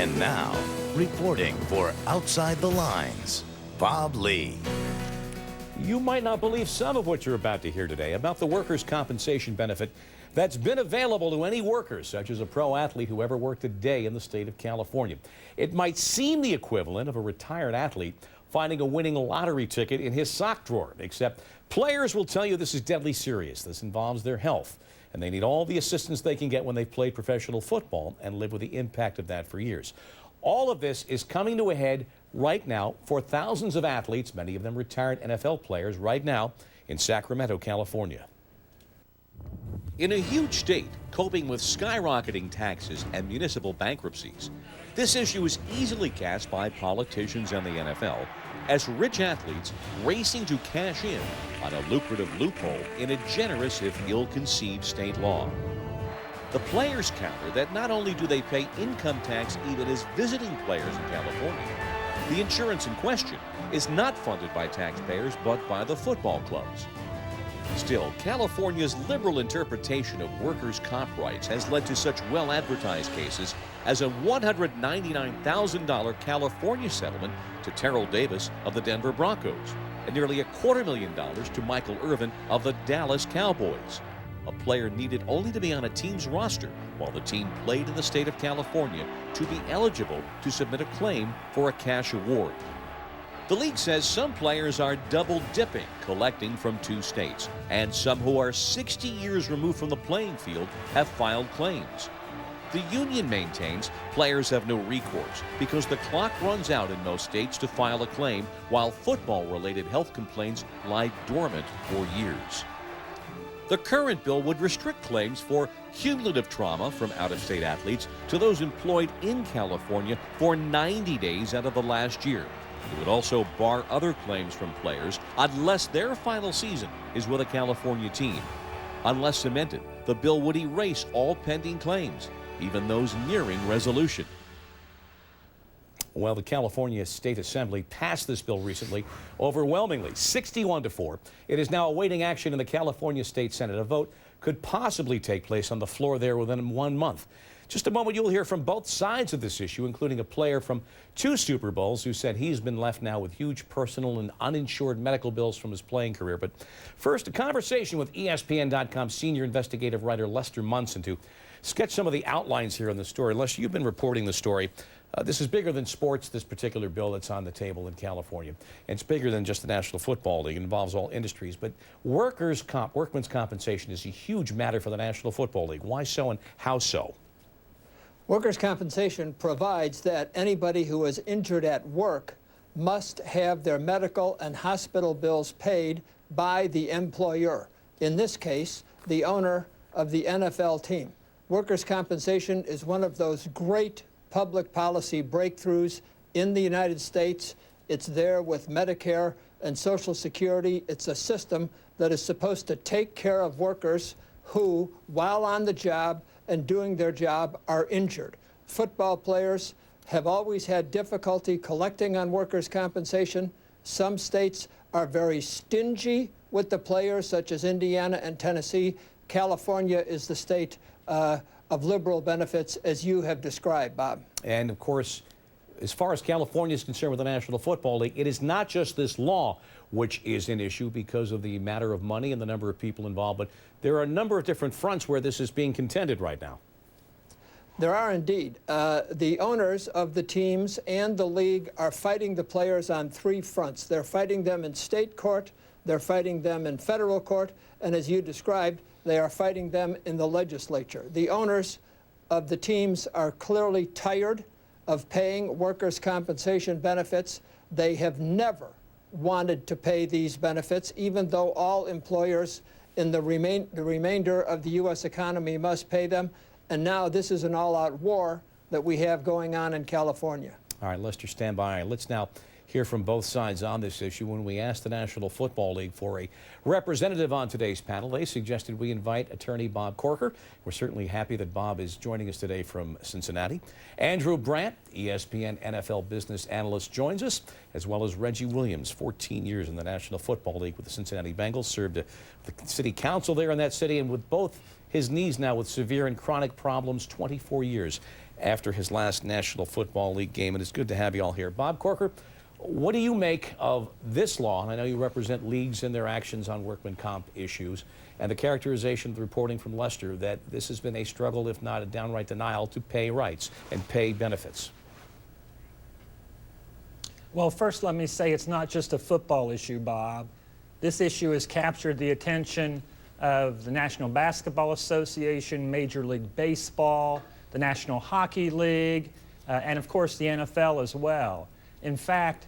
And now, reporting for Outside the Lines, Bob Lee. You might not believe some of what you're about to hear today about the workers' compensation benefit that's been available to any workers, such as a pro athlete who ever worked a day in the state of California. It might seem the equivalent of a retired athlete finding a winning lottery ticket in his sock drawer, except players will tell you this is deadly serious. This involves their health, and they need all the assistance they can get when they've played professional football and live with the impact of that for years. All of this is coming to a head right now for thousands of athletes, many of them retired NFL players, right now in Sacramento, California. In a huge state coping with skyrocketing taxes and municipal bankruptcies, this issue is easily cast by politicians and the NFL as rich athletes racing to cash in on a lucrative loophole in a generous if ill-conceived state law. The players counter that not only do they pay income tax even as visiting players in California, the insurance in question is not funded by taxpayers but by the football clubs. Still, California's liberal interpretation of workers' comp rights has led to such well-advertised cases as a $199,000 California settlement to Terrell Davis of the Denver Broncos and nearly $250,000 to Michael Irvin of the Dallas Cowboys. A player needed only to be on a team's roster while the team played in the state of California to be eligible to submit a claim for a cash award. The league says some players are double dipping, collecting from two states, and some who are 60 years removed from the playing field have filed claims. The union maintains players have no recourse because the clock runs out in most states to file a claim, while football-related health complaints lie dormant for years. The current bill would restrict claims for cumulative trauma from out-of-state athletes to those employed in California for 90 days out of the last year. It would also bar other claims from players unless their final season is with a California team. Unless amended, the bill would erase all pending claims, even those nearing resolution. Well, the California State Assembly passed this bill recently, overwhelmingly, 61-4. It is now awaiting action in the California State Senate. A vote could possibly take place on the floor there within 1 month. Just a moment, you'll hear from both sides of this issue, including a player from 2 Super Bowls who said he's been left now with huge personal and uninsured medical bills from his playing career. But first, a conversation with ESPN.com senior investigative writer Lester Munson to sketch some of the outlines here on the story. Lester, you've been reporting the story. This is bigger than sports, this particular bill that's on the table in California. And it's bigger than just the National Football League. It involves all industries. But workmen's compensation is a huge matter for the National Football League. Why so and how so? Workers' compensation provides that anybody who is injured at work must have their medical and hospital bills paid by the employer, in this case, the owner of the NFL team. Workers' compensation is one of those great public policy breakthroughs in the United States. It's there with Medicare and Social Security. It's a system that is supposed to take care of workers who, while on the job and doing their job, are injured. Football players have always had difficulty collecting on workers' compensation. Some states are very stingy with the players, such as Indiana and Tennessee. California is the state of liberal benefits, as you have described, Bob. And, of course, as far as California is concerned with the National Football League, it is not just this law which is an issue because of the matter of money and the number of people involved, but there are a number of different fronts where this is being contended right now. There are indeed. The owners of the teams and the league are fighting the players on 3 fronts. They're fighting them in state court, they're fighting them in federal court, and as you described, they are fighting them in the legislature. The owners of the teams are clearly tired of paying workers' compensation benefits. They have never wanted to pay these benefits, even though all employers in the remainder of the U.S. economy must pay them. And now this is an all-out war that we have going on in California. All right, Lester, stand by. Let's now hear from both sides on this issue. When we asked the National Football League for a representative on today's panel, they suggested we invite attorney Bob Corker. We're certainly happy that Bob is joining us today from Cincinnati. Andrew Brandt, ESPN NFL business analyst, joins us, as well as Reggie Williams, 14 years in the National Football League with the Cincinnati Bengals, served the city council there in that city, and with both his knees now with severe and chronic problems, 24 years after his last National Football League game, and it's good to have you all here. Bob Corker, what do you make of this law? And I know you represent leagues and their actions on workman comp issues, and the characterization of the reporting from Leicester that this has been a struggle, if not a downright denial, to pay rights and pay benefits. Well, first let me say it's not just a football issue, Bob. This issue has captured the attention of the National Basketball Association, Major League Baseball, the National Hockey League, and of course the NFL as well. In fact,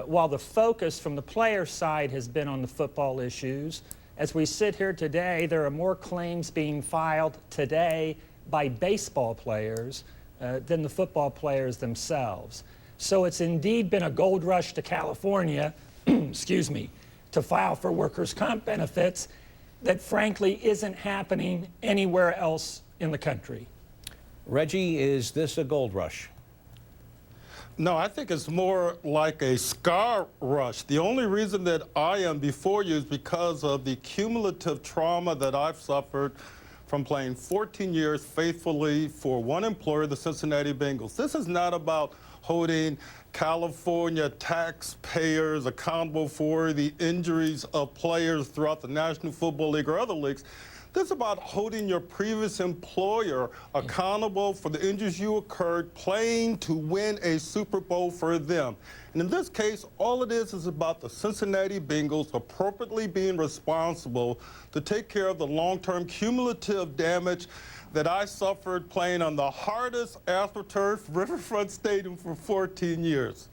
while the focus from the player side has been on the football issues, as we sit here today, there are more claims being filed today by baseball players than the football players themselves. So it's indeed been a gold rush to California, excuse me, to file for workers' comp benefits that frankly isn't happening anywhere else in the country. Reggie, is this a gold rush? No, I think it's more like a scar rush. The only reason that I am before you is because of the cumulative trauma that I've suffered from playing 14 years faithfully for one employer, the Cincinnati Bengals. This is not about holding California taxpayers accountable for the injuries of players throughout the National Football League or other leagues. This is about holding your previous employer accountable for the injuries you occurred playing to win a Super Bowl for them. And in this case, all it is about the Cincinnati Bengals appropriately being responsible to take care of the long-term cumulative damage that I suffered playing on the hardest AstroTurf Riverfront Stadium for 14 years.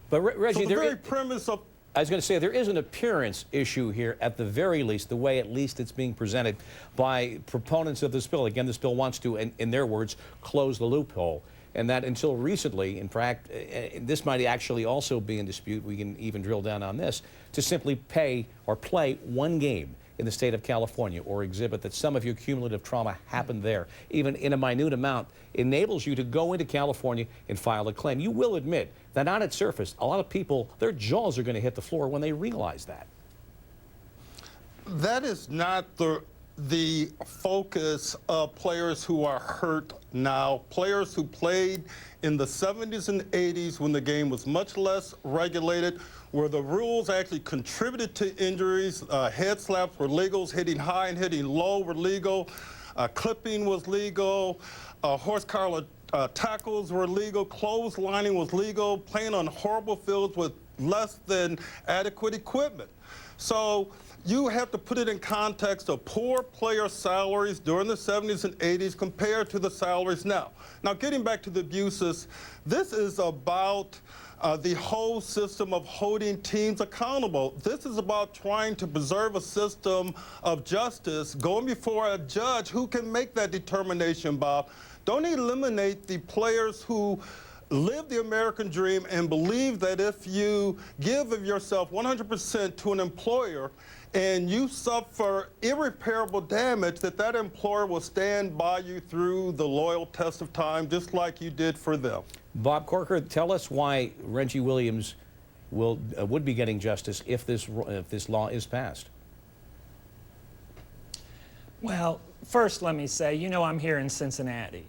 But Reggie, so the very premise of I was going to say, there is an appearance issue here, at the very least, the way at least it's being presented by proponents of this bill. Again, this bill wants to, in their words, close the loophole. And that until recently, in fact, this might actually also be in dispute, we can even drill down on this, to simply pay or play one game in the state of California or exhibit that some of your cumulative trauma happened there, even in a minute amount, enables you to go into California and file a claim. You will admit that on its surface, a lot of people, their jaws are going to hit the floor when they realize that. That is not the focus of players who are hurt now. Players who played in the 70s and 80s when the game was much less regulated, where the rules actually contributed to injuries. Head slaps were legal, hitting high and hitting low were legal, clipping was legal, horse collar tackles were legal, clotheslining was legal, playing on horrible fields with less than adequate equipment. So you have to put it in context of poor player salaries during the 70s and 80s compared to the salaries now. Now, getting back to the abuses, this is about the whole system of holding teams accountable. This is about trying to preserve a system of justice, going before a judge who can make that determination, Bob. Don't eliminate the players who live the American dream and believe that if you give of yourself 100% to an employer and you suffer irreparable damage, that employer will stand by you through the loyal test of time, just like you did for them. Bob Corker, tell us why Reggie Williams would be getting justice if this law is passed. Well, first let me say, you know, I'm here in Cincinnati,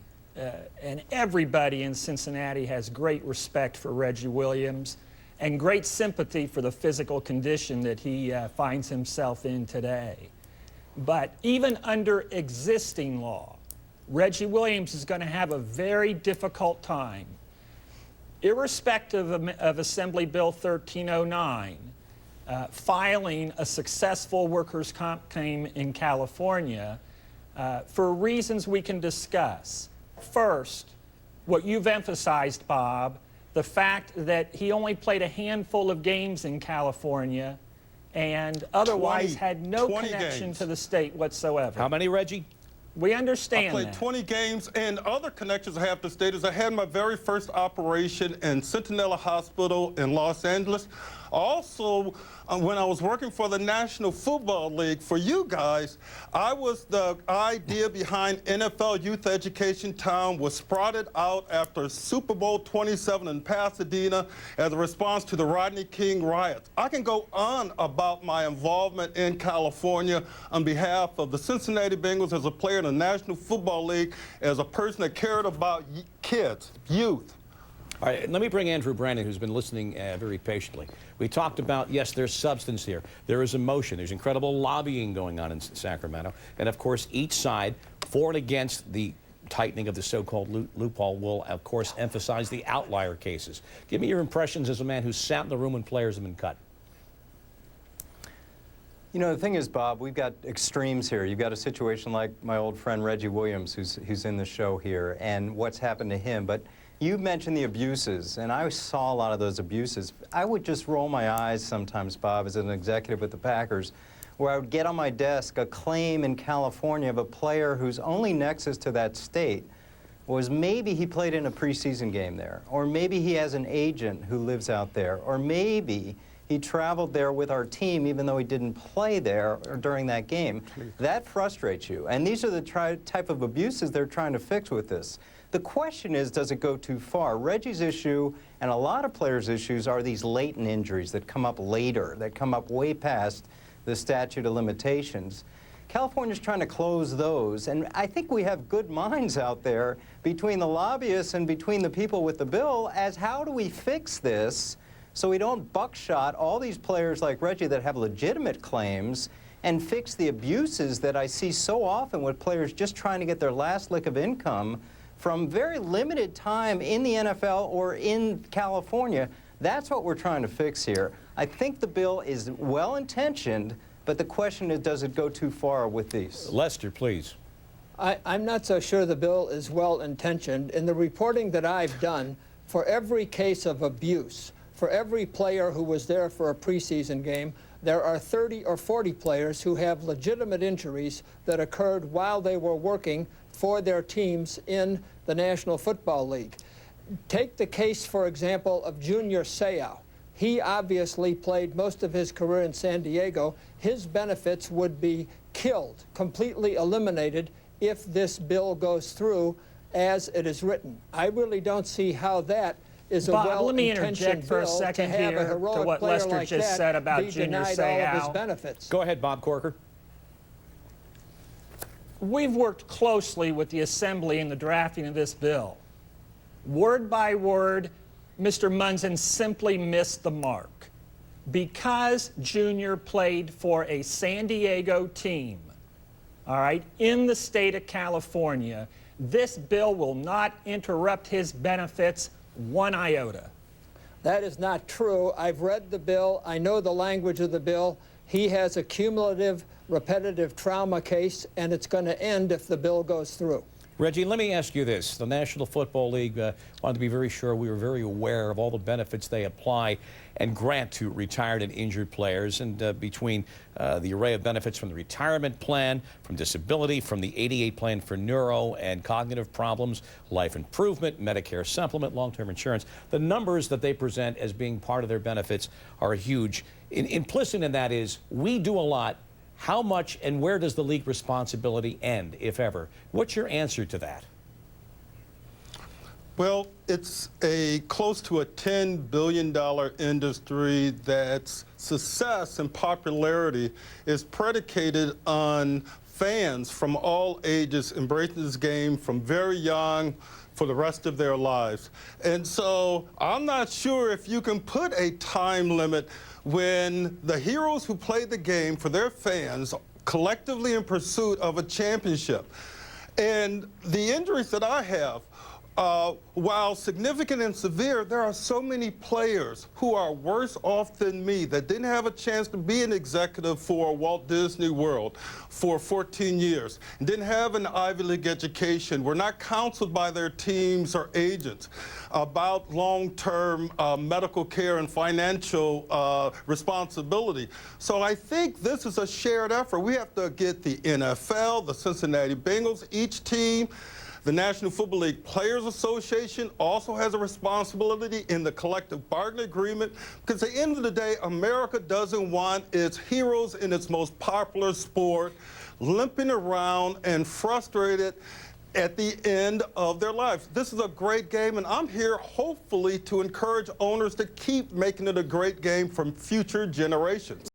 and everybody in Cincinnati has great respect for Reggie Williams and great sympathy for the physical condition that he finds himself in today. But even under existing law, Reggie Williams is going to have a very difficult time. Irrespective of Assembly Bill 1309, filing a successful workers' comp claim in California for reasons we can discuss. First, what you've emphasized, Bob, the fact that he only played a handful of games in California and otherwise had no connection to the state whatsoever. How many, Reggie? We understand I played that. 20 games, and other connections I have to state is I had my very first operation in Centinela Hospital in Los Angeles. Also, when I was working for the National Football League, for you guys, I was the idea behind NFL Youth Education Town was sprouted out after Super Bowl 27 in Pasadena as a response to the Rodney King riots. I can go on about my involvement in California on behalf of the Cincinnati Bengals as a player in the National Football League, as a person that cared about kids kids, youth. All right, let me bring Andrew Brandon, who's been listening very patiently. We talked about, yes, there's substance here. There is emotion. There's incredible lobbying going on in Sacramento. And, of course, each side, for and against the tightening of the so-called loophole, will, of course, emphasize the outlier cases. Give me your impressions as a man who's sat in the room when players have been cut. You know, the thing is, Bob, we've got extremes here. You've got a situation like my old friend Reggie Williams, who's in the show here, and what's happened to him. But you mentioned the abuses, and I saw a lot of those abuses. I would just roll my eyes sometimes, Bob, as an executive with the Packers, where I would get on my desk a claim in California of a player whose only nexus to that state was maybe he played in a preseason game there, or maybe he has an agent who lives out there, or maybe he traveled there with our team even though he didn't play there or during that game. That frustrates you. And these are the type of abuses they're trying to fix with this. The question is, does it go too far? Reggie's issue and a lot of players' issues are these latent injuries that come up later, that come up way past the statute of limitations. California's trying to close those, and I think we have good minds out there between the lobbyists and between the people with the bill as how do we fix this so we don't buckshot all these players like Reggie that have legitimate claims and fix the abuses that I see so often with players just trying to get their last lick of income from very limited time in the NFL or in California. That's what we're trying to fix here. I think the bill is well-intentioned, but the question is, does it go too far with these? Lester, please. I'm not so sure the bill is well-intentioned. In the reporting that I've done, for every case of abuse, for every player who was there for a preseason game, there are 30 or 40 players who have legitimate injuries that occurred while they were working for their teams in the National Football League. Take the case, for example, of Junior Seau. He obviously played most of his career in San Diego. His benefits would be killed, completely eliminated, if this bill goes through as it is written. I really don't see how that is a Bob, let me well-intentioned interject for a bill second to have here a heroic to what player Lester like just that said about be Junior denied all of his Seau. benefits. Go ahead, Bob Corker. We've worked closely with the Assembly in the drafting of this bill. Word by word, Mr. Munson simply missed the mark. Because Junior played for a San Diego team, all right, in the state of California, this bill will not interrupt his benefits one iota. That is not true. I've read the bill. I know the language of the bill. He has a cumulative repetitive trauma case, and it's going to end if the bill goes through. Reggie, let me ask you this. The National Football League wanted to be very sure we were very aware of all the benefits they apply and grant to retired and injured players, and between the array of benefits from the retirement plan, from disability, from the 88 plan for neuro and cognitive problems, life improvement, Medicare supplement, long-term insurance, the numbers that they present as being part of their benefits are huge. Implicit in that is we do a lot. How much and where does the league responsibility end, if ever? What's your answer to that? Well, it's close to a $10 billion industry that's success and popularity is predicated on fans from all ages embracing this game from very young for the rest of their lives. And so I'm not sure if you can put a time limit when the heroes who played the game for their fans collectively in pursuit of a championship. And the injuries that I have, while significant and severe, there are so many players who are worse off than me that didn't have a chance to be an executive for Walt Disney World for 14 years, and didn't have an Ivy League education, were not counseled by their teams or agents about long-term medical care and financial responsibility. So I think this is a shared effort. We have to get the NFL, the Cincinnati Bengals, each team. The National Football League Players Association also has a responsibility in the collective bargaining agreement, because at the end of the day, America doesn't want its heroes in its most popular sport limping around and frustrated at the end of their lives. This is a great game, and I'm here hopefully to encourage owners to keep making it a great game for future generations.